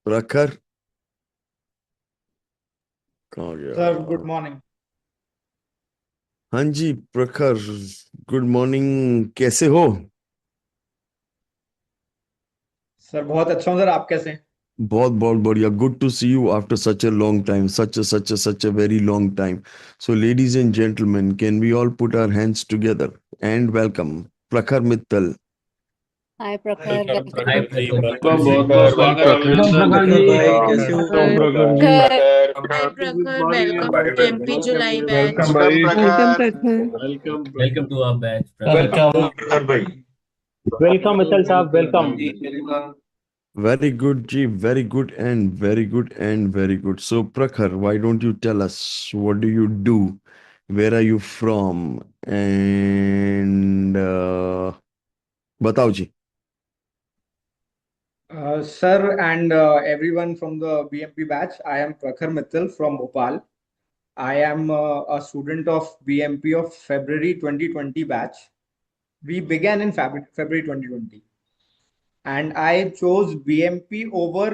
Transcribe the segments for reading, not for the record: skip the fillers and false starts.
प्रखर कहाँ sir good गया? मॉर्निंग। हाँ जी प्रखर, गुड मॉर्निंग। कैसे हो? सर बहुत अच्छा हूँ सर, आप कैसे हैं? बहुत बहुत बढ़िया। Good to see you after such a long time, such a very long time. So ladies and gentlemen, can we all put our hands together and welcome Prakhar Mittal. हाय प्रखर, वेलकम वेलकम। प्रखर भाई, का welcome जी। बहुत बहुत स्वागत है welcome अभिनंदन प्रखर प्रखर जी। भाई, वेलकम कैसे हो? Prakhar ji. Hi good Prakhar, morning welcome to MP July batch. Welcome भाई। Welcome Prakhar. Welcome welcome to our batch Prakhar. Welcome Prakhar भाई। वेलकम मित्तल साहब, welcome. Very good, Ji. Very good and very good and very good. So, Prakhar, why don't you tell us what do you do? Where are you from? And बताओ जी. Sir and everyone from the BMP batch, I am Prakhar Mittal from Bhopal. I am a student of BMP of February 2020 batch. We began in February 2020, and I chose BMP over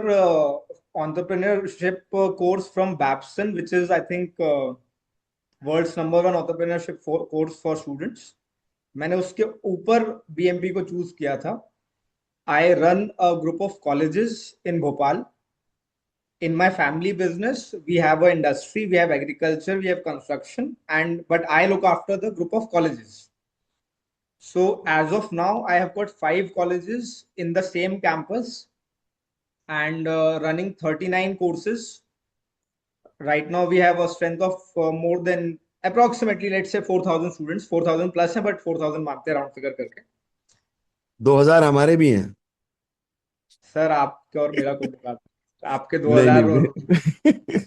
entrepreneurship course from Babson, which is I think world's number one entrepreneurship course for students. मैंने उसके ऊपर BMP को choose किया था. I run a group of colleges in Bhopal. In my family business, we have an industry, we have agriculture, we have construction, and but I look after the group of colleges. So as of now, I have got 5 colleges in the same campus and running 39 courses. Right now, we have a strength of more than approximately, let's say 4,000 students, 4,000 plus है, but 4,000 मानते हैं round figure करके. 2000 हमारे भी हैं. Sir आपके और मेरा कोई मुकाबला, आपके नहीं 2000 और नहीं.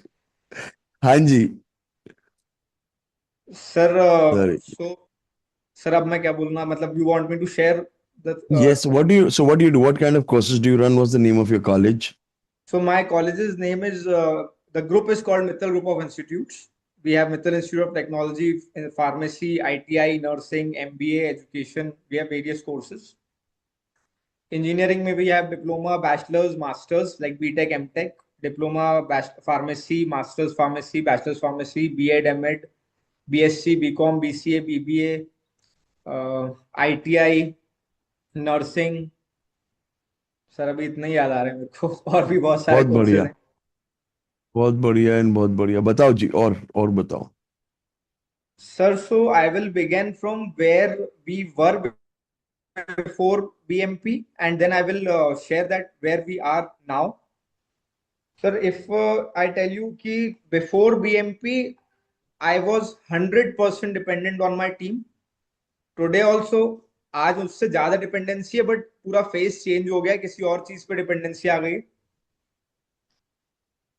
हाँ जी. सर. Sorry. सर अब मैं क्या बोलना, मतलब you want me to share the. Yes. What do you do? What kind of courses do you run? What's the name of your college? So my college's name is the group is called Mittal Group of Institutes. We have Mittal Institute of Technology, Pharmacy, ITI, Nursing, MBA, Education. We have various courses. Engineering में we have diploma, bachelor's, master's like BTech, MTech, diploma, pharmacy, master's pharmacy, bachelor's pharmacy, B.Ed, M.Ed, BSc, BCom, BCA, BBA, ITI, nursing. Sir अभी इतना ही याद आ रहा है मेरे को, और भी बहुत सारे बहुत कोर्सेज बढ़िया. हैं. बहुत बढ़िया एंड बहुत बढ़िया. बताओ जी, और बताओ. Sir so I will begin from where we were before BMP and then I will share that where we are now. Sir, if I tell you कि before BMP I was 100% dependent on my team. Today also आज उससे ज्यादा dependency है, but पूरा face change हो गया, किसी और चीज पे डिपेंडेंसी आ गई.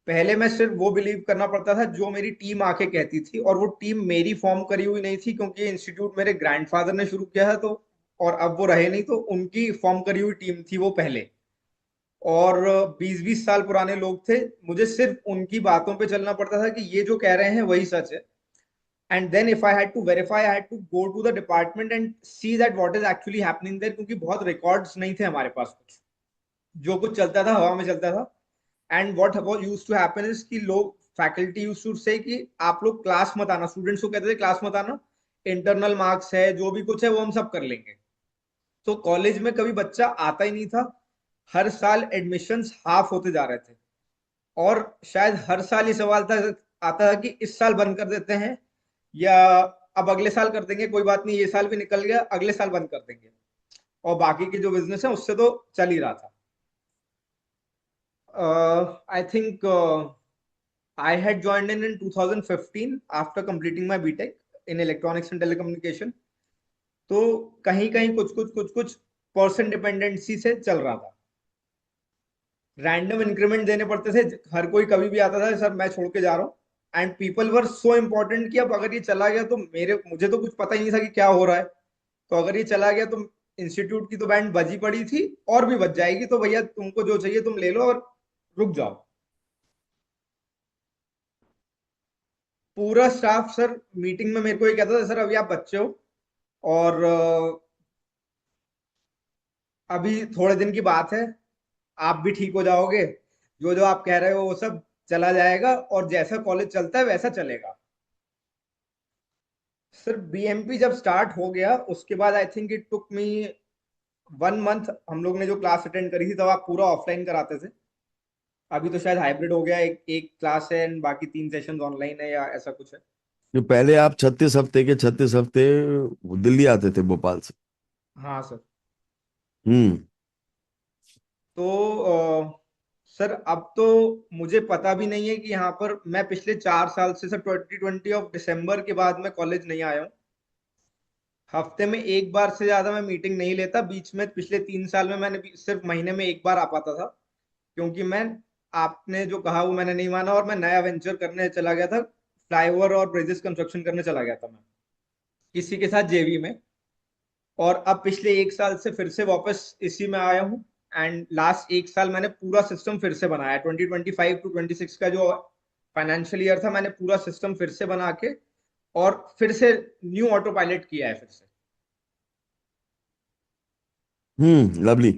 पहले मैं सिर्फ वो बिलीव करना पड़ता था जो मेरी टीम आके कहती थी, और वो टीम मेरी फॉर्म करी हुई नहीं थी, क्योंकि इंस्टीट्यूट मेरे ग्रैंडफादर ने शुरू किया था, तो और अब वो रहे नहीं, तो उनकी फॉर्म करी हुई टीम थी वो पहले. और 20-20 साल पुराने लोग थे. मुझे सिर्फ उनकी बातों पे चलना पड़ता था कि ये जो कह रहे हैं वही सच है. And then if I had to verify, I had to go to the department and see that what is actually happening there, क्योंकि बहुत रिकॉर्ड्स नहीं थे हमारे पास. कुछ जो कुछ चलता था हवा में चलता था. And what used to happen is कि लोग, फैकल्टी यूज्ड टू से कि आप लोग क्लास मत आना. स्टूडेंट्स को कहते थे क्लास मत आना, इंटरनल मार्क्स है, जो भी कुछ है वो हम सब कर लेंगे. तो कॉलेज में कभी बच्चा आता ही नहीं था. हर साल एडमिशन्स हाफ होते जा रहे थे. और शायद हर साल ये सवाल था, आता था कि इस साल बंद कर देते हैं या अब अगले साल कर देंगे, कोई बात नहीं, ये साल भी निकल गया, अगले साल बंद कर देंगे. और बाकी के जो बिजनेस है उससे तो चल ही रहा था. I think I had joined in 2015 after completing my BTech in electronics and telecommunication. तो कहीं कहीं कुछ पर्सन डिपेंडेंसी से चल रहा था. रैंडम इंक्रीमेंट देने पड़ते थे, हर कोई कभी भी आता था, सर मैं छोड़ के जा रहा हूँ. And people were so important कि अब अगर ये चला गया तो मुझे तो कुछ पता ही नहीं था कि क्या हो रहा है. तो अगर ये चला गया तो इंस्टीट्यूट की तो बैंड बजी पड़ी थी, और भी बज जाएगी, तो भैया तुमको जो चाहिए तुम ले लो और रुक जाओ. पूरा स्टाफ सर मीटिंग में मेरे को ये कहता था, सर अभी आप बच्चे हो और अभी थोड़े दिन की बात है, आप भी ठीक हो जाओगे. जो जो आप कह रहे हो वो सब चला जाएगा, और जैसा कॉलेज चलता है वैसा चलेगा। सर बीएमपी जब स्टार्ट हो गया उसके बाद I think it took me 1 month. हम लोग ने जो क्लास अटेंड करी थी तब आप पूरा ऑफलाइन कराते थे। अभी तो शायद हाइब्रिड हो गया, एक एक क्लास है एंड बाकी 3 सेशंस ऑनलाइन है या ऐसा कुछ है। जो पहले आप 36 हफ्ते के 36 हफ्ते दिल्ली आते थे भोपाल से। हाँ सर। हम्म। तो सर अब तो मुझे पता भी नहीं है कि यहाँ पर मैं पिछले 4 साल से, सर 2020 ऑफ दिसंबर के बाद मैं कॉलेज नहीं आया हूँ। हफ्ते में एक बार से ज्यादा मैं मीटिंग नहीं लेता। बीच में पिछले 3 साल में मैंने सिर्फ महीने में एक बार आ पाता था, क्योंकि मैं, आपने जो कहा वो मैंने नहीं माना और मैं नया वेंचर करने चला गया था। फ्लाईओवर और ब्रिजेस कंस्ट्रक्शन करने चला गया था मैं किसी के साथ जेवी में। और अब पिछले 1 साल से फिर से वापस इसी में आया हूँ। एंड लास्ट 1 साल मैंने पूरा सिस्टम फिर से बनाया। 2025 टू 26 का जो फाइनेंशियल ईयर था मैंने पूरा सिस्टम फिर से बना के और फिर से न्यू ऑटो पायलट किया है फिर से। लवली।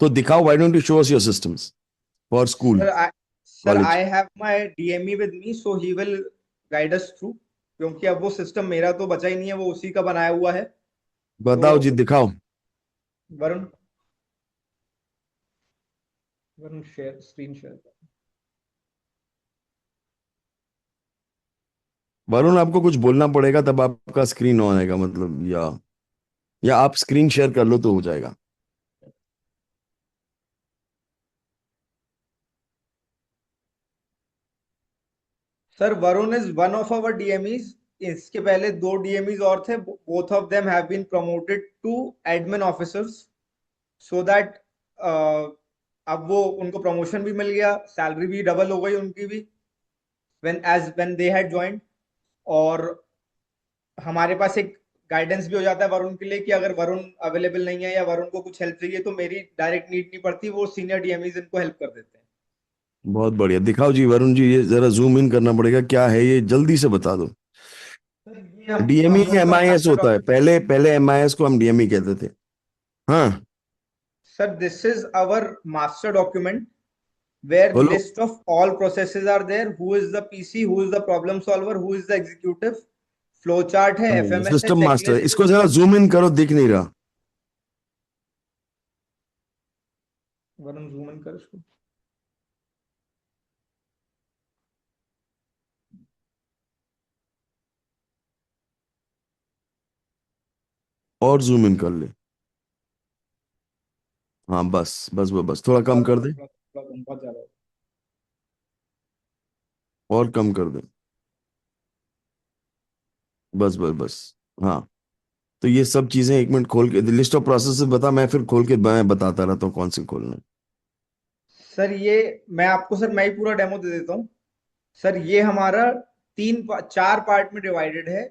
तो दिखाओ, why don't you show us your systems for school sir I sir college. I have my DME with me, so he will guide us through, क्योंकि अब वो सिस्टम मेरा तो बचा ही नहीं है, वो उसी का बनाया हुआ है। बताओ जी, तो दिखाओ। Varun, Varun share screen share. Varun, आपको कुछ बोलना पड़ेगा तब आपका स्क्रीन ऑन आएगा, मतलब, या आप स्क्रीन शेयर कर लो तो हो जाएगा। Sir Varun is one of our DMEs. इसके पहले 2 डीएमईज और थे, both of them have been promoted to admin officers, so that अब वो उनको प्रमोशन भी मिल गया, सैलरी भी डबल हो गई उनकी भी व्हेन दे हैड ज्वाइंड। और हमारे पास एक गाइडेंस भी हो जाता है वरुण के लिए कि अगर वरुण अवेलेबल नहीं है या वरुण को कुछ हेल्प चाहिए तो मेरी डायरेक्ट नीड नहीं पड़ती, वो सीनियर डीएमईज इनको हेल्प कर देते हैं। बहुत बढ़िया, दिखाओ जी वरुण जी, ये जरा जूम इन करना पड़ेगा, क्या है ये, जल्दी से बता दो। सर ये हम डीएमई लोग का एमआईएस मास्टर होता है, डॉक्यूमेंट। पहले पहले एमआईएस को हम डीएमई कहते थे। हाँ। Sir this is our master document where बोलो। list of all processes are there, who is the PC, who is the problem solver, who is the executive, flow chart है, FMS है, system master, checklist. इसको जरा zoom in करो, दिख नहीं रहा। Varun zoom in कर इसको। और जूम इन कर ले। हाँ, बस बस बस बस, थोड़ा कम कर दे, बहुत ज्यादा। और कम कर दे, बस बस बस। हाँ। तो ये सब चीजें एक मिनट खोल के लिस्ट ऑफ प्रोसेस बता, मैं फिर खोल के मैं बताता रहता हूँ कौन से खोलना है। सर ये मैं आपको, सर मैं ही पूरा डेमो दे देता हूँ। सर ये हमारा 4 पार्ट में डिवाइडेड है।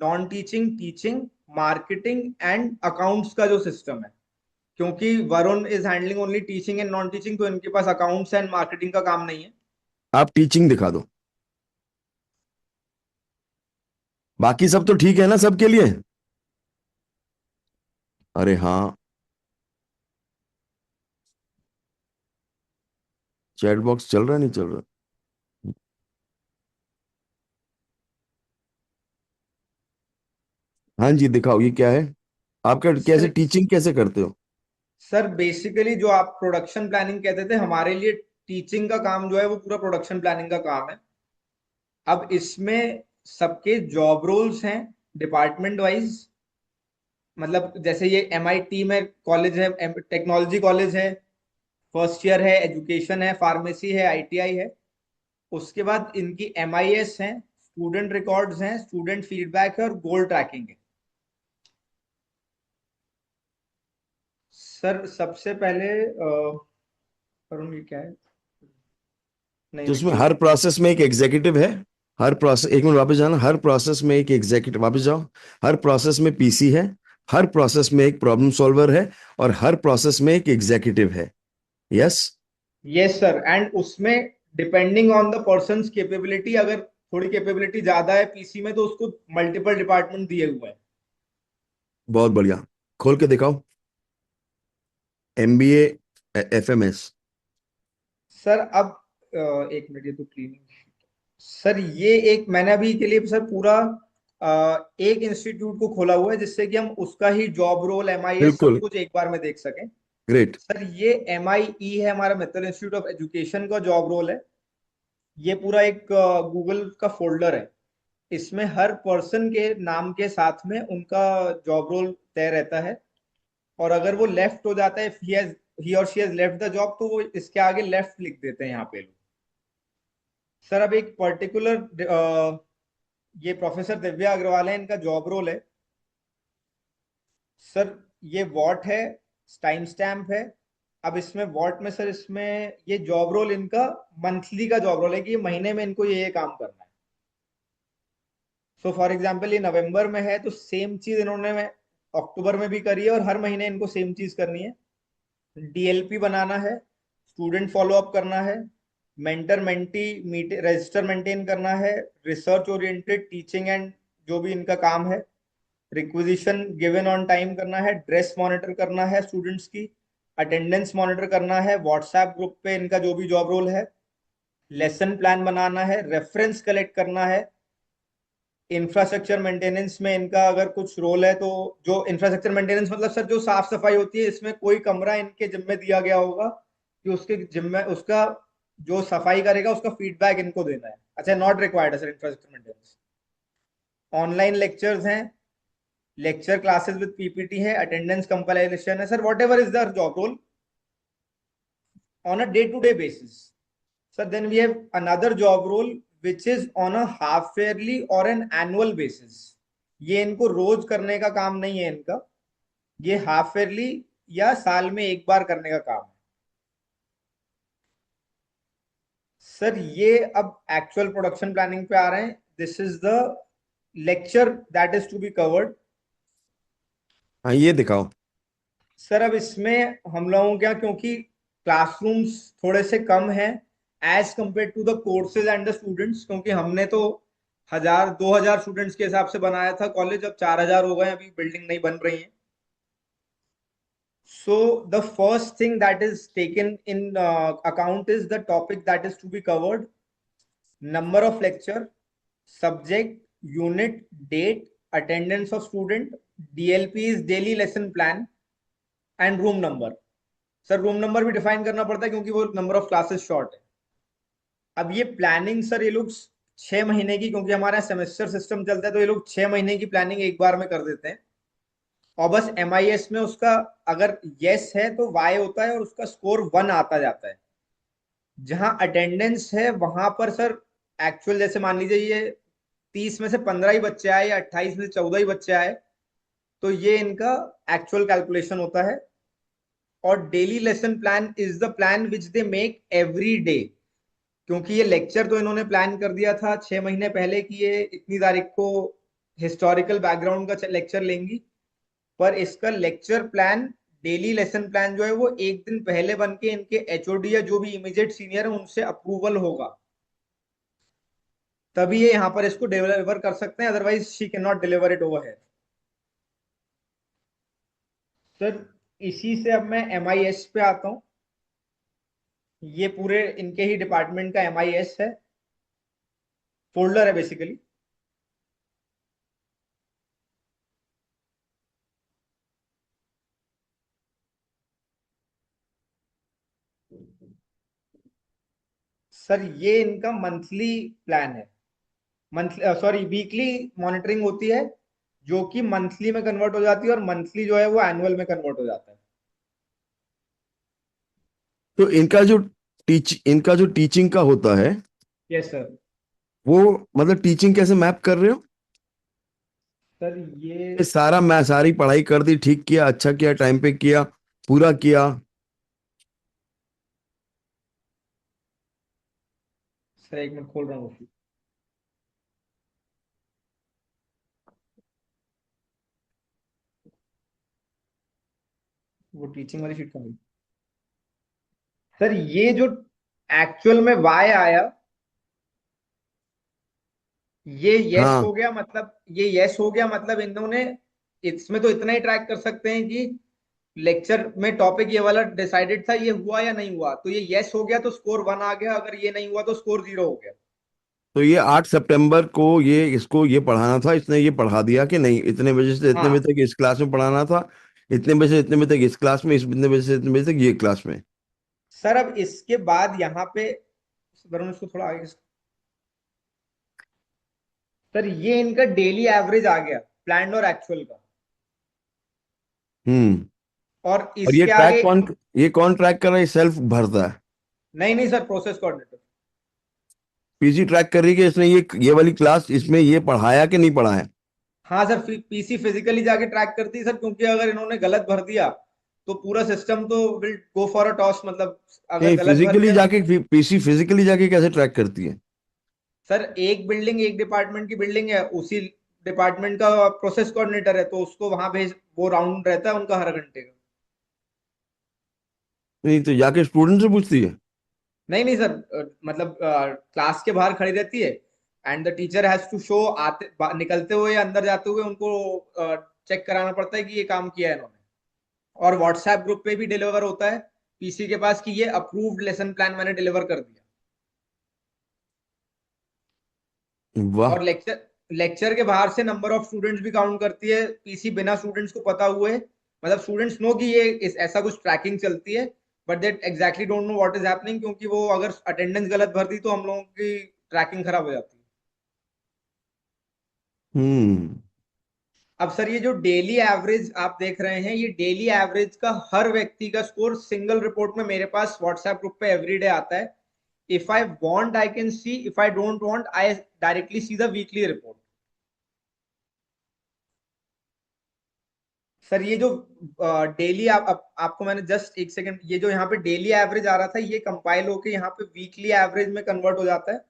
Non teaching, teaching, marketing and accounts का जो सिस्टम है, क्योंकि Varun is handling only teaching and non teaching, तो इनके पास अकाउंट्स एंड मार्केटिंग का काम नहीं है। आप टीचिंग दिखा दो, बाकी सब तो ठीक है ना सबके लिए। अरे हाँ, चैट बॉक्स चल रहा है, नहीं चल रहा? हाँ जी, दिखाओ ये क्या है, आपका कैसे सर टीचिंग कैसे करते हो? सर बेसिकली जो आप प्रोडक्शन प्लानिंग कहते थे, हमारे लिए टीचिंग का काम जो है वो पूरा प्रोडक्शन प्लानिंग का काम है। अब इसमें सबके जॉब रोल्स हैं डिपार्टमेंट वाइज। मतलब जैसे ये एमआईटी में कॉलेज है, टेक्नोलॉजी कॉलेज है, फर्स्ट ईयर है, एजुकेशन है, फार्मेसी है, आईटीआई है। उसके बाद इनकी एमआईएस है, स्टूडेंट रिकॉर्ड्स हैं, स्टूडेंट फीडबैक है और गोल ट्रैकिंग है। सर सबसे पहले वरुण ये क्या है? नहीं तो नहीं उसमें कोई हर नहीं। प्रोसेस में एक एग्जीक्यूटिव है, हर प्रोसेस, एक मिनट वापस जाना, हर प्रोसेस में एक एग्जीक्यूटिव, वापस जाओ। हर प्रोसेस में पीसी है, हर प्रोसेस में एक प्रॉब्लम सॉल्वर है, और हर प्रोसेस में एक एग्जीक्यूटिव है। यस। यस सर, एंड उसमें depending on the person capability, अगर थोड़ी केपेबिलिटी ज्यादा है पीसी में तो उसको मल्टीपल डिपार्टमेंट दिए हुए हैं। बहुत बढ़िया, खोल के दिखाओ। MBA FMS. सर अब एक मिनट, ये तो क्लीनिंग सर, ये एक मैंने अभी के लिए सर पूरा एक इंस्टीट्यूट को खोला हुआ है जिससे कि हम उसका ही जॉब रोल MIS सब बिल्कुल। कुछ एक बार में देख सकें। ग्रेट। सर ये MIE है, हमारा मित्तल इंस्टीट्यूट ऑफ एजुकेशन का जॉब रोल है। ये पूरा एक गूगल का फोल्डर है, इसमें हर पर्सन के नाम के साथ में उनका जॉब रोल तय रहता है। और अगर वो लेफ्ट हो जाता है, ही और she has left the job, तो वो इसके आगे लेफ्ट लिख देते हैं यहाँ पे लोग। सर अब एक पर्टिकुलर ये प्रोफेसर दिव्या अग्रवाल है, इनका जॉब रोल है सर, ये वॉट है, टाइम स्टैम्प है। अब इसमें वॉट में सर, इसमें ये जॉब रोल इनका मंथली का जॉब रोल है कि ये महीने में इनको ये काम करना है। सो फॉर एग्जाम्पल ये नवंबर में है तो सेम चीज इन्होंने अक्टूबर में भी करी है और हर महीने इनको सेम चीज करनी है। DLP बनाना है, स्टूडेंट फॉलो अप करना है, मेंटर मेंटी रजिस्टर मेंटेन करना है, रिसर्च ओरिएंटेड टीचिंग एंड जो भी इनका काम है, रिक्विजिशन गिवन ऑन टाइम करना है, ड्रेस मॉनिटर करना है स्टूडेंट्स की, अटेंडेंस मॉनिटर करना है, व्हाट्सएप ग्रुप पे इनका जो भी जॉब रोल है, लेसन प्लान बनाना है, रेफरेंस कलेक्ट करना है, इंफ्रास्ट्रक्चर मेंटेनेंस में इनका अगर कुछ रोल है तो जो इंफ्रास्ट्रक्चर मेंटेनेंस मतलब सर जो साफ सफाई होती है, इसमें कोई कमरा इनके जिम्मे दिया गया होगा कि उसके जिम्मे उसका जो सफाई करेगा उसका फीडबैक इनको देना है। अच्छा, नॉट रिक्वायर्ड है sir infrastructure maintenance. Online lectures हैं, लेक्चर क्लासेस विद PPT है, अटेंडेंस कंपाइलेशन है sir, whatever is the job role on a day-to-day basis. So then we have another job role which is on a half yearly or an annual basis. ये इनको रोज करने का काम नहीं है इनका, ये हाफ ईयरली या साल में एक बार करने का काम है सर। ये अब एक्चुअल प्रोडक्शन प्लानिंग पे आ रहे हैं। This is the lecture that is to be covered. हाँ, ये दिखाओ। सर अब इसमें हम लोगों क्या, क्योंकि क्लासरूम्स थोड़े से कम हैं as compared to the courses and the students, क्योंकि हमने तो 1000-2000 स्टूडेंट्स के हिसाब से बनाया था कॉलेज, अब 4000 हो गए, अभी बिल्डिंग नहीं बन रही है। So the first thing that is taken in account is the topic that is to be covered, number of lecture, subject, unit, date, attendance of student, DLP is daily lesson plan and room number. Sir room number भी define करना पड़ता है क्योंकि वो number of classes short है। अब ये planning sir ये लोग 6 महीने की, क्योंकि हमारा सेमेस्टर सिस्टम चलता है तो ये लोग 6 महीने की प्लानिंग एक बार में कर देते हैं। और बस MIS में उसका अगर यस है तो Y होता है और उसका स्कोर 1 आता जाता है। जहां अटेंडेंस है वहां पर सर एक्चुअल जैसे मान लीजिए ये 30 में से 15 ही बच्चे आए या 28 में से 14 ही बच्चे आए, तो ये इनका एक्चुअल कैलकुलेशन होता है। और daily lesson plan is the plan which they make every day, क्योंकि ये लेक्चर तो इन्होंने प्लान कर दिया था 6 महीने पहले कि ये इतनी तारीख को हिस्टोरिकल बैकग्राउंड का लेक्चर लेंगी, पर इसका lecture plan, daily lesson plan जो है वो एक दिन पहले बन के इनके HOD या जो भी इमीडिएट सीनियर है उनसे अप्रूवल होगा, तभी ये यहाँ पर इसको डिलीवर कर सकते हैं, otherwise she can not deliver it over है सर। इसी से अब मैं MIS पे आता हूँ। ये पूरे इनके ही डिपार्टमेंट का MIS है, फोल्डर है बेसिकली। सर ये इनका मंथली प्लान है, मंथली सॉरी वीकली मॉनिटरिंग होती है जो कि मंथली में कन्वर्ट हो जाती है और मंथली जो है वो एनुअल में कन्वर्ट हो जाता है। तो इनका जो टीचिंग का होता है, यस सर। वो मतलब टीचिंग कैसे मैप कर रहे हो? सर ये ये सारा मैं सारी पढ़ाई कर दी, ठीक किया, अच्छा किया, टाइम पे किया, पूरा किया। सर एक मिनट खोल रहा हूँ, वो टीचिंग वाली शीट कहाँ गई? सर ये जो एक्चुअल में वाई आया, ये यस हाँ। हो गया, मतलब ये यस हो गया मतलब इन्होंने इसमें तो इतना ही ट्रैक कर सकते हैं कि लेक्चर में टॉपिक ये वाला डिसाइडेड था, ये हुआ या नहीं हुआ, तो ये यस हो गया तो स्कोर 1 आ गया, अगर ये नहीं हुआ तो स्कोर 0 हो गया। तो ये 8 सितंबर को ये इसको ये पढ़ाना था, इसने ये पढ़ा दिया कि नहीं? इतने बजे से इतने बजे हाँ तक इस क्लास में पढ़ाना था, इतने बजे से इतने बजे तक इस क्लास में, इतने बजे से इतने बजे तक ये क्लास में। सर, अब इसके बाद यहाँ पे वरुण इसको थोड़ा आगे। सर ये इनका डेली एवरेज आ गया प्लान्ड और एक्चुअल का, हम्म। और और ये इसके ट्रैक आगे। कौन, ये कौन ट्रैक कर रहा है? सेल्फ भरता है? नहीं नहीं sir, process coordinator. PC track कर रही है कि इसने ये वाली क्लास इसमें ये पढ़ाया कि नहीं पढ़ाया? हाँ सर, पीसी फिजिकली जाके ट्रैक करती है सर, क्योंकि अगर इन्होंने गलत भर दिया तो पूरा सिस्टम तो will go for a toss, मतलब अगर नहीं, गलत भर फिजिकली दिया। जाके पीसी फिजिकली जाके कैसे ट्रैक करती है? सर एक बिल्डिंग, एक डिपार्टमेंट की बिल्डिंग है, उसी डिपार्टमेंट का प्रोसेस कोऑर्डिनेटर है, तो उसको वहां भेज, वो राउंड रहता है उनका हर घंटे का। नहीं तो जाके स्टूडेंट से पूछती है? नहीं नहीं सर, मतलब क्लास के बाहर खड़ी रहती है, and the teacher has to show, निकलते हुए या अंदर जाते हुए उनको चेक कराना पड़ता है कि ये काम किया है इन्होंने, और व्हाट्सएप ग्रुप पे भी डिलीवर होता है पीसी के पास कि ये अप्रूव्ड लेसन प्लान मैंने डिलीवर कर दिया। वाह। और लेक्चर लेक्चर के बाहर से नंबर ऑफ स्टूडेंट्स भी काउंट करती है पीसी, बिना स्टूडेंट्स को पता हुए, मतलब स्टूडेंट्स नो कि ये ऐसा कुछ ट्रैकिंग चलती है, but that exactly don't know what is happening, क्योंकि वो अगर अटेंडेंस गलत भर दी तो हम लोगों की ट्रैकिंग खराब हो जाती है। हम्म। अब सर ये जो डेली एवरेज आप देख रहे हैं, ये डेली एवरेज का हर व्यक्ति का स्कोर सिंगल रिपोर्ट में मेरे पास व्हाट्सएप ग्रुप पे एवरीडे आता है। If I want I can see, if I don't want I directly see the weekly report. Sir ये जो डेली आपको मैंने जस्ट एक सेकंड, ये जो यहाँ पे डेली एवरेज आ रहा था, ये कंपाइल होके यहाँ पे वीकली एवरेज में कन्वर्ट हो जाता है।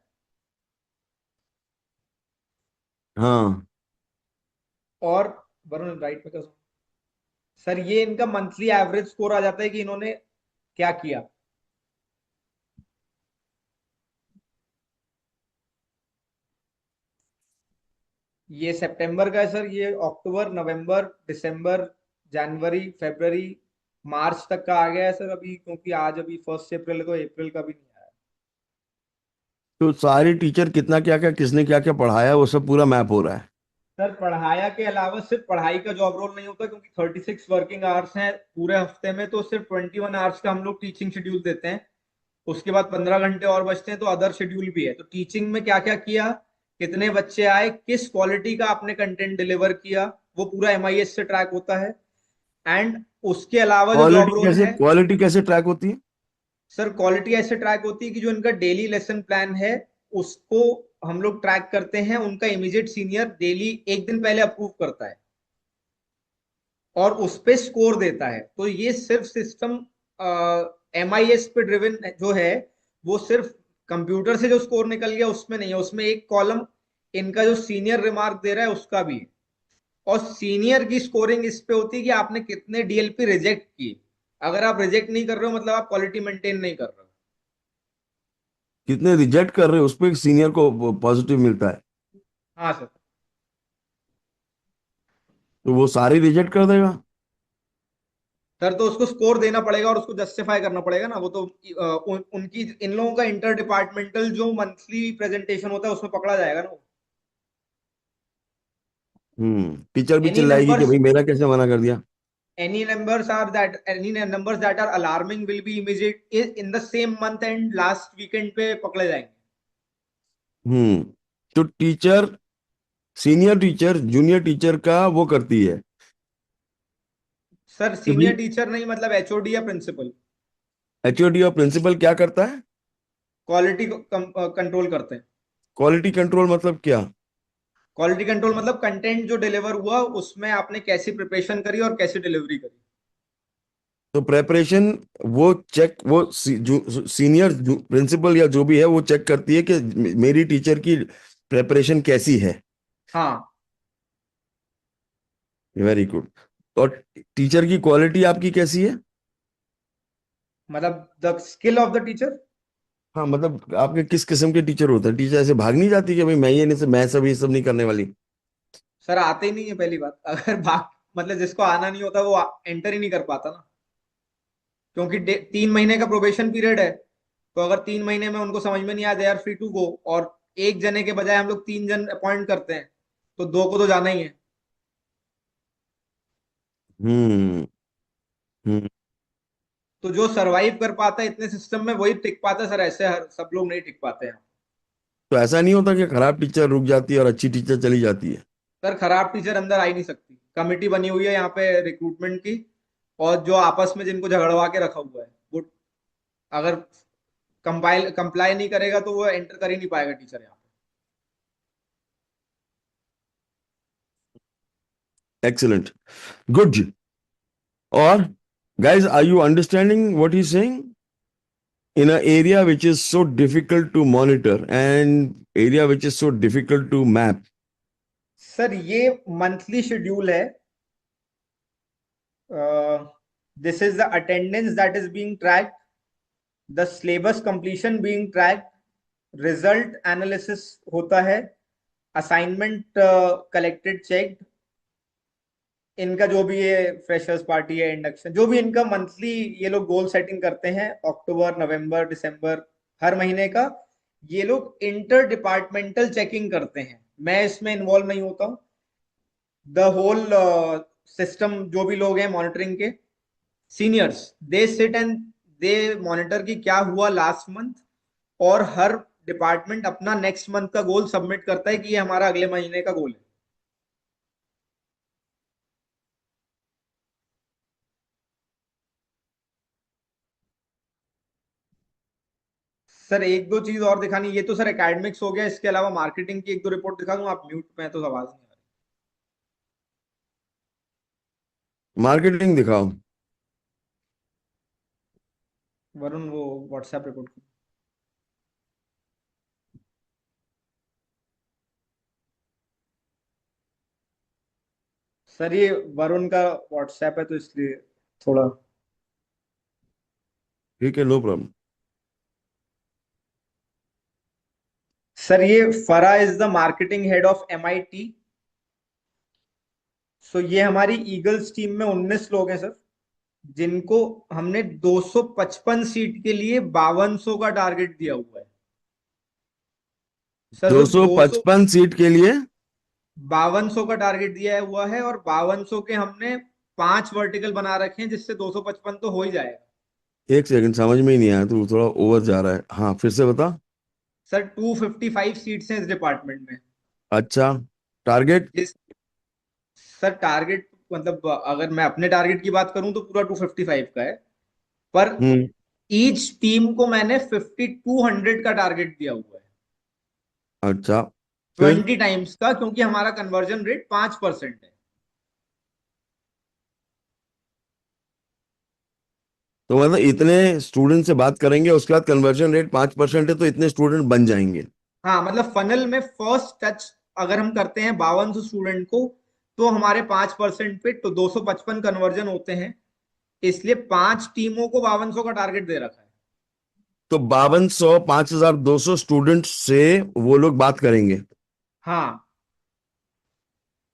हाँ। और वरुण राइट में क्या, सर ये इनका मंथली एवरेज स्कोर आ जाता है कि इन्होंने क्या किया। ये सितंबर का है सर, ये अक्टूबर, नवंबर, दिसंबर, जनवरी, फरवरी, मार्च तक का आ गया है सर अभी, क्योंकि आज अभी 1 अप्रैल है तो अप्रैल का भी नहीं आया। तो सारी टीचर कितना क्या क्या, किसने क्या क्या पढ़ाया, वो सब पूरा मैप हो रहा है? सर पढ़ाया के अलावा सिर्फ पढ़ाई का जॉब रोल नहीं होता, क्योंकि 36 वर्किंग आवर्स हैं पूरे हफ्ते में, तो सिर्फ 21 आवर्स का हम लोग टीचिंग शेड्यूल देते हैं। उसके बाद 15 घंटे और बचते हैं, तो अदर शेड्यूल भी है, तो टीचिंग में क्या क्या किया, कितने बच्चे आए, किस क्वालिटी का आपने कंटेंट डिलीवर किया, वो पूरा एमआईएस से ट्रैक होता है। एंड उसके अलावा जो जॉब रोल है, क्वालिटी कैसे ट्रैक होती है? सर क्वालिटी ऐसे ट्रैक होती है कि जो इनका डेली लेसन प्लान है उसको हम लोग ट्रैक करते हैं, उनका इमीडिएट सीनियर डेली एक दिन पहले अप्रूव करता है और उस पे स्कोर देता है। तो ये सिर्फ सिस्टम एमआईएस पे ड्रिवन जो है, वो सिर्फ कंप्यूटर से जो स्कोर निकल गया उसमें नहीं है, उसमें एक कॉलम इनका जो सीनियर रिमार्क दे रहा है उसका भी है, और सीनियर की स्कोरिंग इस पे होती है कि आपने कितने डीएलपी रिजेक्ट किए। अगर आप रिजेक्ट नहीं कर रहे हो मतलब आप क्वालिटी मेंटेन नहीं कर रहे हो। कितने रिजेक्ट कर रहे हो उस पर सीनियर को पॉजिटिव मिलता है? हाँ सर। तो वो सारे रिजेक्ट कर देगा? सर तो उसको स्कोर देना पड़ेगा और उसको जस्टिफाई करना पड़ेगा ना, वो तो उनकी इन लोगों का इंटर डिपार्टमेंटल जो मंथली प्रेजेंटेशन होता है उसमें पकड़ा जाएगा ना। टीचर भी एनी चिल्लाएगी कि नंबर्स भाई मेरा कैसे मना कर दिया? any numbers that are alarming will be immediate in the same month and last weekend पे पकड़े जाएंगे। हम्म। तो teacher, senior teacher junior teacher का वो करती है सर कि भाई, सीनियर टीचर नहीं, मतलब एचओडी या प्रिंसिपल एचओडी और प्रिंसिपल क्या करता है? क्वालिटी कंट्रोल करते हैं। क्वालिटी कंट्रोल मतलब क्या? क्वालिटी कंट्रोल मतलब कंटेंट जो डिलीवर हुआ उसमें आपने कैसी प्रिपरेशन करी और कैसी डिलीवरी करी। तो प्रेपरेशन, वो चेक, वो सीनियर प्रिंसिपल या जो भी है वो चेक करती है कि मेरी टीचर की प्रेपरेशन कैसी है। हाँ वेरी गुड। और टीचर की क्वालिटी आपकी कैसी है? मतलब the skill of the teacher. हाँ, मतलब आपके किस किस्म के टीचर होते हैं? टीचर ऐसे भाग नहीं जाती कि भाई मैं ये नहीं, मैं सब ये सब नहीं करने वाली? सर आते ही नहीं है पहली बात, अगर भाग मतलब जिसको आना नहीं होता वो एंटर ही नहीं कर पाता ना, क्योंकि 3 महीने का प्रोबेशन पीरियड है। तो अगर 3 महीने में उनको समझ में नहीं आया, they are free to go, और एक जने के बजाय हम लोग 3 जन अपॉइंट करते हैं, तो 2 को तो जाना ही है। हम्म। हम्म। तो जो सरवाइव कर पाता है इतने सिस्टम में वही टिक पाता है सर, ऐसे हर सब लोग नहीं टिक पाते हैं। तो ऐसा नहीं होता कि खराब टीचर रुक जाती है और अच्छी टीचर चली जाती है? सर खराब टीचर अंदर आ ही नहीं सकती, कमिटी बनी हुई है यहाँ पे रिक्रूटमेंट की, और जो आपस में जिनको झगड़वा के रखा हुआ है वो अगर कंप्लाई नहीं करेगा तो वो एंटर कर ही नहीं पाएगा टीचर यहाँ Excellent. Good. Or, guys, are you understanding what he's saying? In an area which is so difficult to monitor and area which is so difficult to map. पे। सर ये मंथली शेड्यूल है। This is the attendance that is being tracked, the syllabus completion being tracked, result analysis होता है, assignment collected checked, इनका जो भी ये freshers party है, इंडक्शन, जो भी इनका मंथली ये लोग गोल सेटिंग करते हैं, अक्टूबर नवंबर दिसंबर हर महीने का, ये लोग इंटर डिपार्टमेंटल चेकिंग करते हैं। मैं इसमें इन्वॉल्व नहीं होता हूँ। द होल सिस्टम, जो भी लोग हैं मॉनिटरिंग के seniors, they sit and they monitor कि क्या हुआ लास्ट मंथ, और हर डिपार्टमेंट अपना नेक्स्ट मंथ का गोल सबमिट करता है कि ये हमारा अगले महीने का गोल है। सर एक दो चीज और दिखानी, ये तो सर एकेडमिक्स हो गया, इसके अलावा मार्केटिंग की एक दो रिपोर्ट दिखा दूं? आप म्यूट पे हैं तो आवाज नहीं आ मार्केटिंग दिखाओ। रही। वरुण वो व्हाट्सएप रिपोर्ट। सर ये वरुण का व्हाट्सएप है तो इसलिए थोड़ा। ठीक है, नो प्रॉब्लम। सर ये फरा is the marketing head of MIT। सो ये हमारी ईगल्स टीम में 19 लोग हैं सर, जिनको हमने 255 सीट के लिए 5200 का टारगेट दिया हुआ है। सर वो 255 सीट के लिए 5200 का टारगेट दिया हुआ है, और 5200 के हमने 5 वर्टिकल बना रखे हैं, जिससे 255 तो हो ही जाएगा। एक सेकंड, समझ में ही नहीं आया, तू थोड़ा ओवर जा रहा है। हाँ, फिर से बता। सर 255 सीट्स हैं इस डिपार्टमेंट में। अच्छा, टारगेट? जिस सर टारगेट मतलब अगर मैं अपने टारगेट की बात करूं तो पूरा 255 का है, पर हम्म। ईच टीम को मैंने 5200 का टारगेट दिया हुआ है, अच्छा, फिर? 20 टाइम्स का, क्योंकि हमारा कन्वर्जन रेट 5% है। तो मतलब इतने स्टूडेंट से बात करेंगे, उसके बाद कन्वर्जन रेट 5% है, तो इतने स्टूडेंट बन जाएंगे? हाँ मतलब फनल में फर्स्ट टच अगर हम करते हैं 5200 स्टूडेंट को, तो हमारे 5% पे तो 255 कन्वर्जन होते हैं, इसलिए 5 टीमों को 5200 का टारगेट दे रखा है। तो 5200, 5200 स्टूडेंट से वो लोग बात करेंगे? हाँ।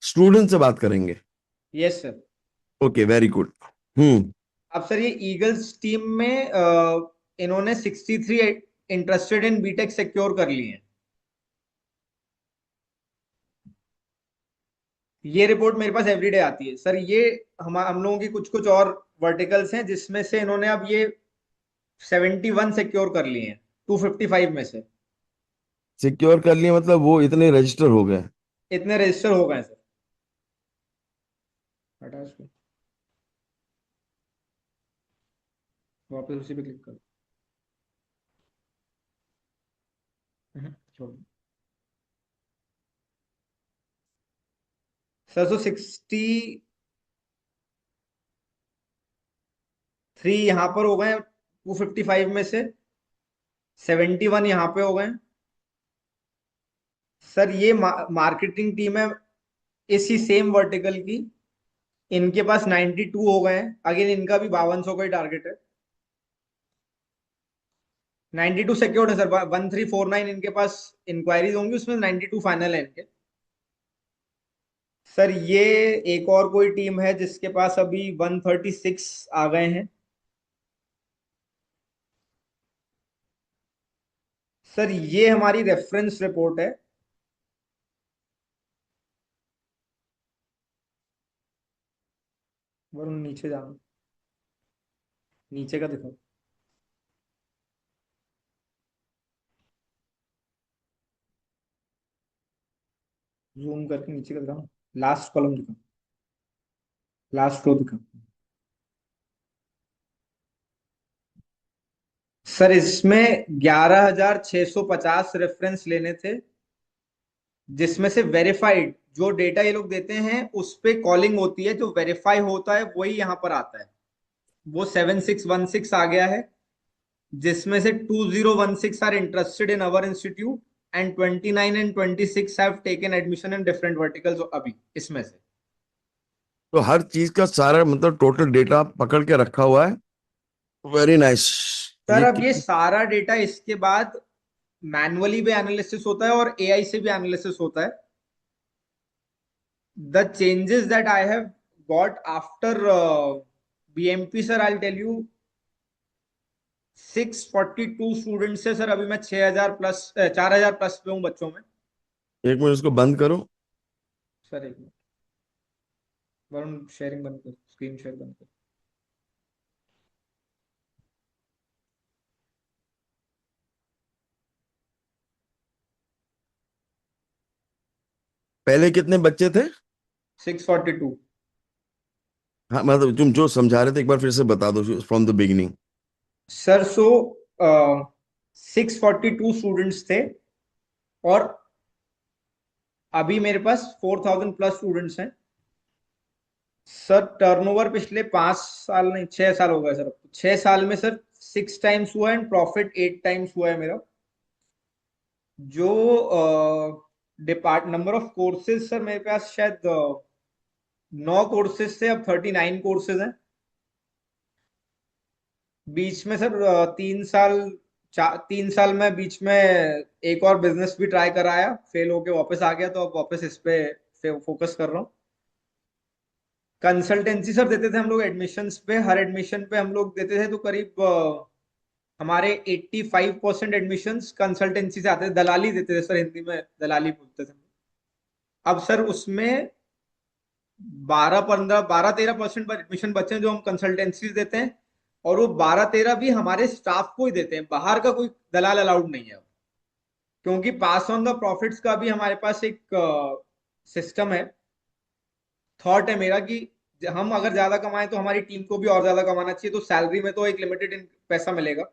स्टूडेंट से बात करेंगे? Yes sir. Okay, very good. Hmm. अब सर ये ईगल्स टीम में इन्होंने 63 इंटरेस्टेड इन बीटेक सिक्योर कर लिए हैं। ये रिपोर्ट मेरे पास एवरीडे आती है सर। ये हम लोगों की कुछ कुछ और वर्टिकल्स हैं, जिसमें से इन्होंने अब ये 71 सिक्योर कर लिए हैं 255 में से। सिक्योर कर लिए मतलब वो इतने रजिस्टर हो गए? इतने रजिस्टर हो गए सर। हटा इसको, वापस उसी पे क्लिक करो। छोड़। सर तो 63 यहाँ पर हो गए 255 में से, 71 यहाँ पे हो गए। सर ये मार्केटिंग टीम है इसी सेम वर्टिकल की, इनके पास 92 हो गए हैं। अगेन इनका भी 5200 का ही टारगेट है। 92 सिक्योर्ड है सर, 1349 इनके पास इंक्वायरीज होंगी, उसमें 92 फाइनल है इनके। सर ये एक और कोई टीम है जिसके पास अभी 136 आ गए हैं। सर ये हमारी रेफरेंस रिपोर्ट है। वरुण नीचे जाना, नीचे का दिखाओ। जूम करके नीचे का दिखाओ, लास्ट कॉलम दिखाओ, लास्ट रो दिखाओ। सर इसमें 11,650 रेफरेंस लेने थे, जिसमें से वेरीफाइड जो डेटा ये लोग देते हैं उस पे कॉलिंग होती है, जो वेरीफाई होता है वही यहाँ पर आता है। वो 7616 आ गया है, जिसमें से 2016 are interested in our institute and 29 and 26 have taken admission in different verticals अभी इसमें से। तो हर चीज का सारा मतलब टोटल डेटा पकड़ के रखा हुआ है। Very nice. सर अब ये सारा डेटा इसके बाद मैनुअली भी एनालिसिस होता है और एआई से भी एनालिसिस होता है। The changes that I have got after BMP sir, I tell you. 642 student से सर अभी मैं 6000 प्लस 4000 प्लस पे हूँ बच्चों में। एक मिनट इसको बंद करो। सर एक मिनट, वरुण शेयरिंग बंद कर, स्क्रीन शेयर बंद कर। पहले कितने बच्चे थे? 642। हाँ मतलब तुम जो समझा रहे थे एक बार फिर से बता दो from the beginning. Sir so 642 students थे और अभी मेरे पास 4000 प्लस स्टूडेंट्स हैं। सर टर्नओवर पिछले 5 साल नहीं 6 साल हो गए सर। अब तो 6 साल में सर 6 टाइम्स हुआ है एंड प्रॉफिट 8 टाइम्स हुआ है मेरा। जो नंबर ऑफ कोर्सेज सर मेरे पास शायद 9 कोर्सेज थे, अब 39 कोर्सेज हैं। बीच में सर 3 साल 3 साल में बीच में एक और बिजनेस भी ट्राई कराया, फेल होके वापस आ गया, तो अब वापस इस पे फोकस कर रहा हूँ। कंसल्टेंसी सर देते थे हम लोग एडमिशन्स पे, हर एडमिशन पे हम लोग देते थे तो करीब हमारे 85% एडमिशन्स कंसल्टेंसी से आते थे। दलाली देते थे सर, हिंदी में दलाली बोलते थे। अब सर उसमें 12-13% एडमिशन बचे हैं जो हम कंसल्टेंसी देते हैं, और वो 12-13 भी हमारे स्टाफ को ही देते हैं, बाहर का कोई दलाल अलाउड नहीं है। क्योंकि पास ऑन द प्रॉफिट्स का भी हमारे पास एक सिस्टम है। थॉट है मेरा कि हम अगर ज्यादा कमाएं तो हमारी टीम को भी और ज्यादा कमाना चाहिए, तो सैलरी में तो एक लिमिटेड पैसा मिलेगा।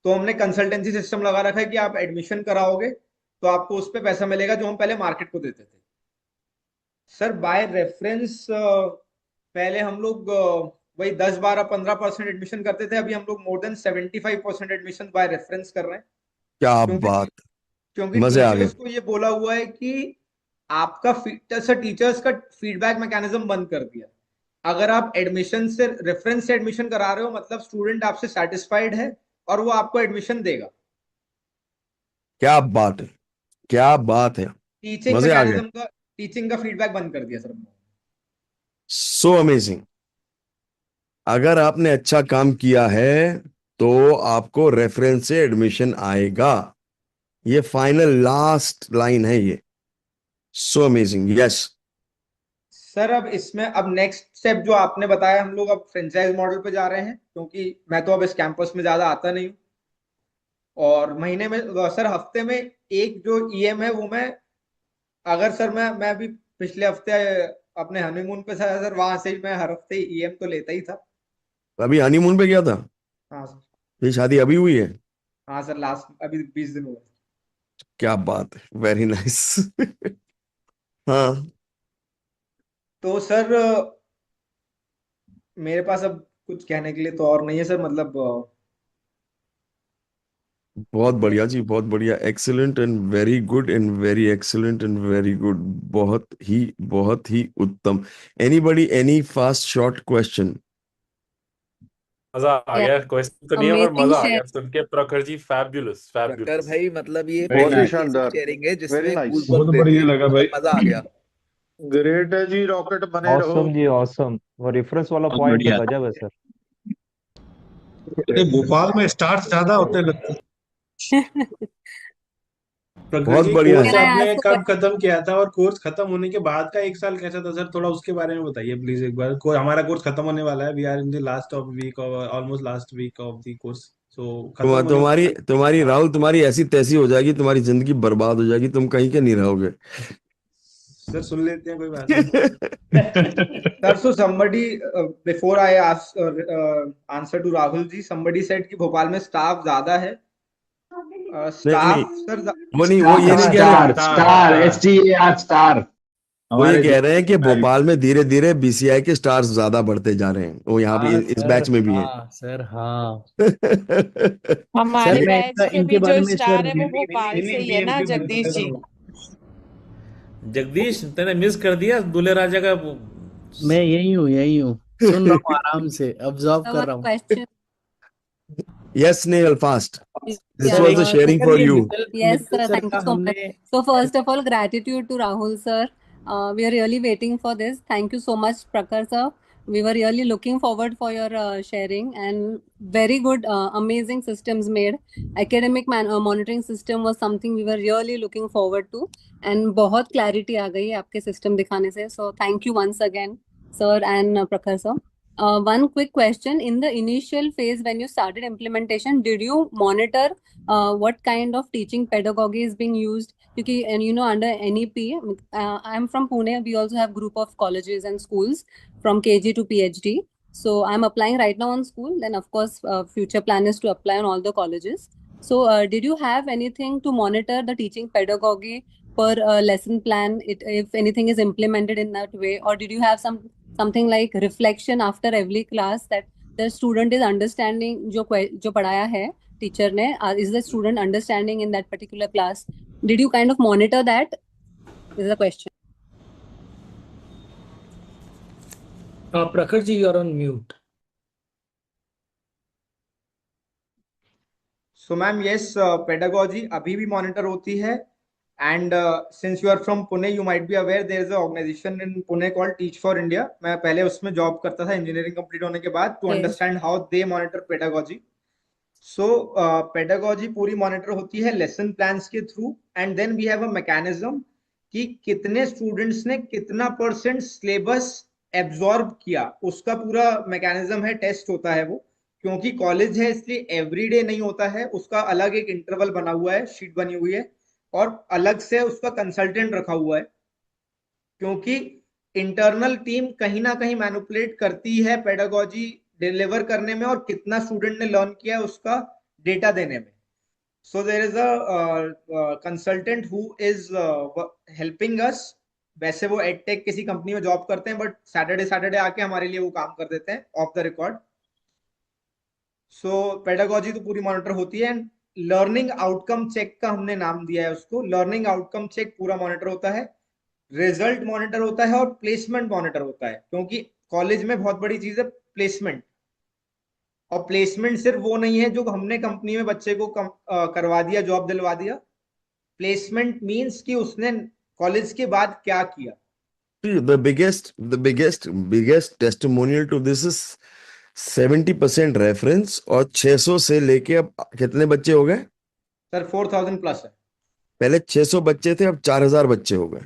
तो हमने कंसल्टेंसी सिस्टम लगा रखा है कि आप एडमिशन कराओगे तो आपको उस पर पैसा मिलेगा, जो हम पहले मार्केट को देते थे। सर बाय रेफरेंस पहले हम लोग वही 10-12-15% एडमिशन करते थे, अभी हम लोग more than 75% admission by reference कर रहे हैं। क्या क्योंकि बात, क्योंकि मजे आ गए। टीचर्स को ये बोला हुआ है कि आपका टीचर्स का फीडबैक मैकेनिज्म बंद कर दिया। अगर आप एडमिशन से रेफरेंस से एडमिशन करा रहे हो मतलब स्टूडेंट आपसे सेटिस्फाइड है और वो आपको एडमिशन देगा। क्या बात है, क्या बात है, टीचिंग मजे आ गए। मैकेनिज्म का टीचिंग का फीडबैक बंद कर दिया सर। So amazing. अगर आपने अच्छा काम किया है तो आपको रेफरेंस से एडमिशन आएगा। ये फाइनल लास्ट लाइन है ये। So amazing, yes. सर अब इसमें अब नेक्स्ट स्टेप जो आपने बताया, हम लोग अब फ्रेंचाइज मॉडल पे जा रहे हैं, क्योंकि मैं तो अब इस कैंपस में ज्यादा आता नहीं हूँ। और महीने में सर हफ्ते में एक जो ईएम है वो मैं, अगर सर मैं अभी पिछले हफ्ते अपने हनीमून पे था सर, वहां से मैं हर हफ्ते ईएम तो लेता ही था। अभी हनीमून पे गया था? हाँ सर। ये शादी अभी हुई है? हाँ सर, लास्ट अभी 20 दिन हुए। क्या बात है, वेरी नाइस। हाँ, तो सर मेरे पास अब कुछ कहने के लिए तो और नहीं है सर, मतलब बहुत बढ़िया जी, बहुत बढ़िया। Excellent and very good and very excellent and very good. बहुत ही उत्तम। Anybody, any fast short question? मजा आ Yeah, गया। क्वेश्चन तो नहीं है पर amazing मजा आ share. गया सुन के। प्रखर जी फैब्युलस प्रखर फैब्युलस। भाई मतलब ये बहुत ही पहली ऐसी शानदार, शेयरिंग है वेरी जिसमें नाइस। गूज बहुत बम्प दे बढ़िया दिए, लगा भाई। मतलब मजा आ गया। ग्रेट है जी, रॉकेट बने रहो। ऑसम जी ऑसम, वो रेफरेंस वाला बहुत पॉइंट तो बढ़िया। गजब है सर। अरे भोपाल में स्टार्स ज्यादा होते लगते हैं। प्रखर बहुत जी, बढ़िया कोर्स Can है। I आपने ask a कब question? खत्म किया था और कोर्स खत्म होने के बाद का एक साल कैसा था सर? थोड़ा उसके बारे में बताइए प्लीज एक बार। हमारा कोर्स खत्म होने वाला है, we are in the last of week, almost last week of the course. So खत्म होने तुम्हारी वाला तुम्हारी राहुल, तुम्हारी ऐसी तैसी हो जाएगी, तुम्हारी जिंदगी बर्बाद हो जाएगी, तुम कहीं के नहीं रहोगे। है। सर सुन लेते हैं, कोई बात नहीं। Sir, so somebody before I ask answer to Rahul ji, somebody said कि भोपाल में स्टाफ ज्यादा है। नहीं नहीं, स्टाफ सर वो ये नहीं कह रहे। स्टार स्टार STAR स्टार वो ये हमारे कह रहे हैं कि जो भोपाल में धीरे धीरे बीसीआई के स्टार्स ज्यादा बढ़ते जा रहे हैं, वो यहाँ पे हाँ इस सर, बैच में भी हैं। हाँ सर, हाँ। हमारे सर मैं बैच इनका के इनके भी बारे जो में सर स्टार है वो भोपाल से ही है ना, जगदीश जी। जगदीश, तेने मिस कर दिया दूल्हे राजा का मैं यही हूँ सुन रहा हूँ आराम से ऑब्जर्व So कर one रहा हूँ। question. Yes Snehal fast, this Yeah. Was the sharing sir for ये you. Mittal Yes, Mittal sir. Sir Thank का you so much. हमने So first of all, gratitude to Rahul sir. We are really waiting for this. Thank you so much, Prakhar sir. We were really looking forward for your sharing and very good, amazing systems made. Academic monitoring system was something we were really looking forward to. And बहुत clarity आ गई है आपके system दिखाने से. So thank you once again, sir and Prakhar sir. One quick question. In the initial phase, when you started implementation, did you monitor what kind of teaching pedagogy is being used? Because, and you know, under NEP, I'm from Pune. We also have group of colleges and schools from KG to PhD. So I'm applying right now on school. Then, of course, future plan is to apply on all the colleges. So, did you have anything to monitor the teaching pedagogy per lesson plan? If anything is implemented in that way, or did you have something like reflection after every class that the student is understanding जो पढ़ाया है teacher ने, is the student understanding in that particular class? Did you kind of monitor that? Is the question. प्रखर जी, you're on mute. So ma'am, yes, pedagogy अभी भी monitor होती है. And since you are from Pune, you might be aware there is a organization in Pune called Teach for India. मैं पहले उसमें job करता था इंजीनियरिंग कंप्लीट होने के बाद, to Okay. understand how they monitor pedagogy. So pedagogy पूरी monitor होती है लेसन प्लान्स के through, and then we have a mechanism कि कितने स्टूडेंट्स ने कितना परसेंट सिलेबस एब्जॉर्ब किया, उसका पूरा मैकेनिज्म है, टेस्ट होता है वो। क्योंकि कॉलेज है इसलिए एवरीडे नहीं होता है, उसका अलग एक इंटरवल बना हुआ है, शीट बनी हुई है, और अलग से उसका कंसल्टेंट रखा हुआ है। क्योंकि इंटरनल टीम कहीं ना कहीं मैनिपुलेट करती है पेडागोजी डिलीवर करने में, और कितना स्टूडेंट ने लर्न किया है उसका डेटा देने में। So there is a consultant who is helping us. वैसे वो एडटेक किसी कंपनी में जॉब करते हैं, बट सैटरडे आके हमारे लिए वो काम कर देते हैं of the record. So pedagogy तो पूरी मॉनिटर होती है, एंड लर्निंग आउटकम चेक का हमने नाम दिया है उसको। लर्निंग आउटकम चेक पूरा मॉनिटर होता है, रिजल्ट मॉनिटर होता है, और प्लेसमेंट मॉनिटर होता है। क्योंकि कॉलेज में बहुत बड़ी चीज है प्लेसमेंट, और प्लेसमेंट सिर्फ वो नहीं है जो हमने कंपनी में बच्चे को करवा दिया, जॉब दिलवा दिया। प्लेसमेंट मींस कि उसने कॉलेज के बाद क्या किया। The biggest testimonial to this is 70% reference, और 600 से लेके अब कितने बच्चे हो गए? सर 4000 प्लस है। पहले 600 बच्चे थे, अब 4000 बच्चे हो गए।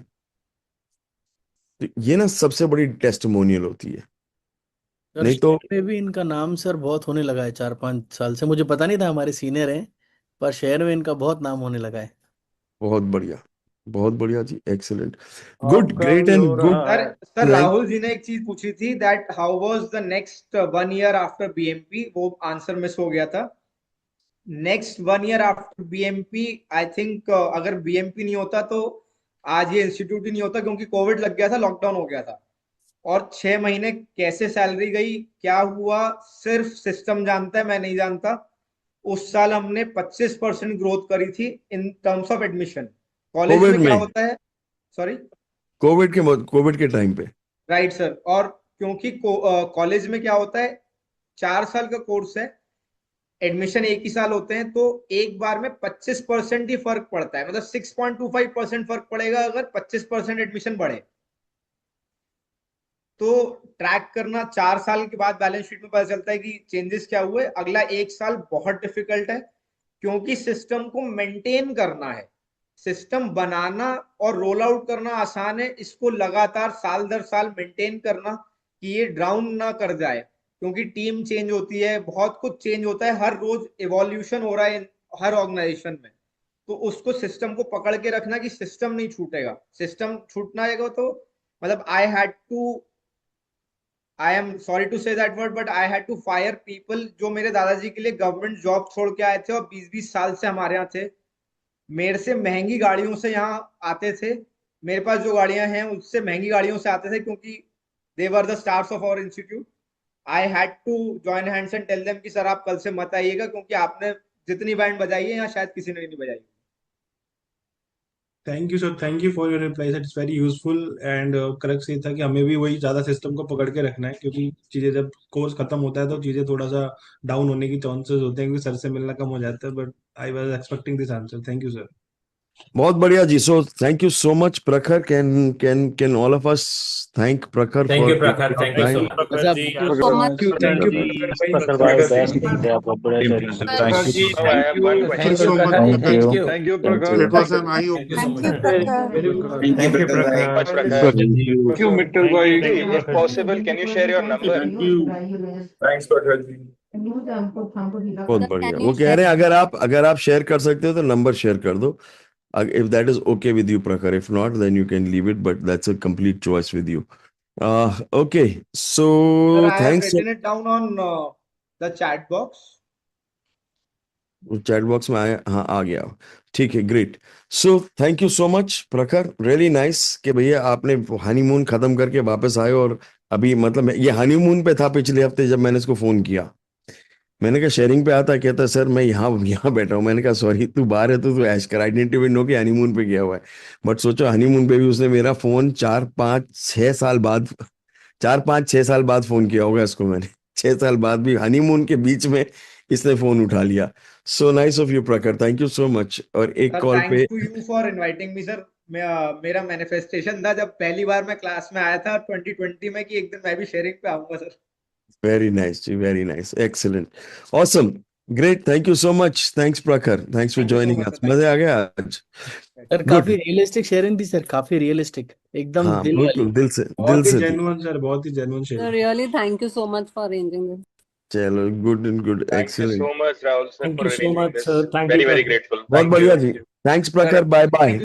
तो ये ना सबसे बड़ी टेस्टिमोनियल होती है। सर नहीं तो शहर में भी इनका नाम सर बहुत होने लगा है, 4-5 साल से। मुझे पता नहीं था, हमारे सीनियर हैं, पर शहर में इनका बहुत नाम होने लगा है। बहुत बढ़िया जी, एक्सीलेंट, गुड, आपका ग्रेट भी एंड हो गुड। रहा सर है। सर राहुल जी ने एक चीज पूछी थी, that how was the next 1 year after BMP, वो आंसर मिस हो गया था। Next 1 year after BMP, I think अगर बीएमपी नहीं होता तो आज ये इंस्टीट्यूट ही नहीं होता, क्योंकि कोविड लग गया था, लॉकडाउन हो गया था, और 6 महीने कैसे सैलरी गई, क्या हुआ, सिर्फ सिस्टम जानता है, मैं नहीं जानता। उस साल हमने 25% ग्रोथ करी थी in terms of admission. College Covid में क्या में, होता है, सॉरी, कोविड के टाइम पे। Right sir. और क्योंकि कॉलेज में क्या होता है, 4 साल का कोर्स है, एडमिशन एक ही साल होते हैं, तो एक बार में 25% ही फर्क पड़ता है, मतलब 6.25% फर्क पड़ेगा अगर 25% एडमिशन बढ़े। तो ट्रैक करना 4 साल के बाद बैलेंस शीट में पता चलता है कि चेंजेस क्या हुए। अगला 1 साल बहुत डिफिकल्ट है, क्योंकि सिस्टम को मेंटेन करना है। सिस्टम बनाना और रोल आउट करना आसान है, इसको लगातार साल दर साल मेंटेन करना कि ये डाउन ना कर जाए, क्योंकि टीम चेंज होती है, बहुत कुछ चेंज होता है, हर रोज इवोल्यूशन हो रहा है हर ऑर्गेनाइजेशन में। तो उसको सिस्टम को पकड़ के रखना कि सिस्टम नहीं छूटेगा। सिस्टम छूटना है तो मतलब I am sorry to say that word, but I had to fire people जो मेरे दादाजी के लिए गवर्नमेंट जॉब छोड़ के आए थे और 20-20 साल से हमारे यहाँ थे। मेरे से महंगी गाड़ियों से यहाँ आते थे, मेरे पास जो गाड़ियां हैं उससे महंगी गाड़ियों से आते थे, क्योंकि they were the stars of our institute. I had to join hands and tell them कि सर आप कल से मत आइएगा, क्योंकि आपने जितनी बैंड बजाई है यहाँ शायद किसी ने नहीं बजाई। Thank you sir, thank you for your reply sir, it's very useful. And correct ये था कि हमें भी वही ज्यादा सिस्टम को पकड़ के रखना है, क्योंकि चीजें जब कोर्स खत्म होता है तो चीजें थोड़ा सा डाउन होने की चांसेस होते हैं, क्योंकि सर से मिलना कम हो जाता है। But I was expecting this answer, thank you sir. बहुत बढ़िया जी। So thank you so much Prakhar. Can all of us thank Prakhar thank for you Prakhar, thank you so much. Prakhar ji, Thank you so much. Thank you Prakhar भाई best है, आप बढ़िया sharing Thank you. Thank you so Prakhar, much, thank Prakhar. You. Thank you, It was an eye thank you so Thank you, much. Prakhar. very good. Thank you very much, प्रखर। Thank you, Mittal bhai. If possible, can you share your number? Thanks प्रखर जी। बहुत Sir, बढ़िया। can वो you कह रहे हैं share? अगर आप शेयर कर सकते हो तो नंबर शेयर कर दो, if that is okay with you प्रखर। if not then you can leave it, but that's a complete choice with you. Okay, so Sir, I have thanks. written it down on the chat box. Chat box में आया, हाँ आ गया। ठीक है, great. So thank you so much प्रखर, really nice कि भैया आपने हनीमून खत्म करके वापस आए। और अभी मतलब ये हनीमून पे था पिछले हफ्ते जब मैंने इसको फोन किया। मैंने कहा शेयरिंग पे आता, कहता सर मैं यहाँ बैठा हूँ। मैंने कहा सॉरी तू बाहर है तो तू ऐश कर, आई डिडंट इवन नो कि हनीमून पे गया हुआ है। बट सोचो हनीमून पे भी उसने मेरा फोन 4-5-6 साल बाद 4-5-6 साल बाद फोन किया होगा इसको मैंने। 6 साल बाद भी हनीमून के बीच में इसने फोन उठा लिया। So nice of you Prakhar, thank you so much. और एक सर कॉल पे thanks to you for inviting me sir. मेरा मैनिफेस्टेशन था जब पहली बार मैं क्लास में आया था 2020 में कि एक दिन मैं भी शेयरिंग पे आऊंगा सर। वेरी नाइस जी, very nice, excellent, awesome, great, thank you so much. Thanks Prakhar, thanks for thank you so joining much us, sir, मजे आ गया आज। सर गुड, काफी रियलिस्टिक शेयरिंग थी सर, काफी रियलिस्टिक, एकदम हाँ दिल वाली। बिल्कुल दिल से बहुत ही थी। जेन्युइन सर, बहुत ही genuine So share. really, thank you so much for arranging this. चलो, good and good, Thank you excellent, so much, Rahul sir, thank for you so arranging much this. Sir, thank you Very, very Prakhar. grateful. बहुत Thank you. बढ़िया जी। Thanks Prakhar, bye bye.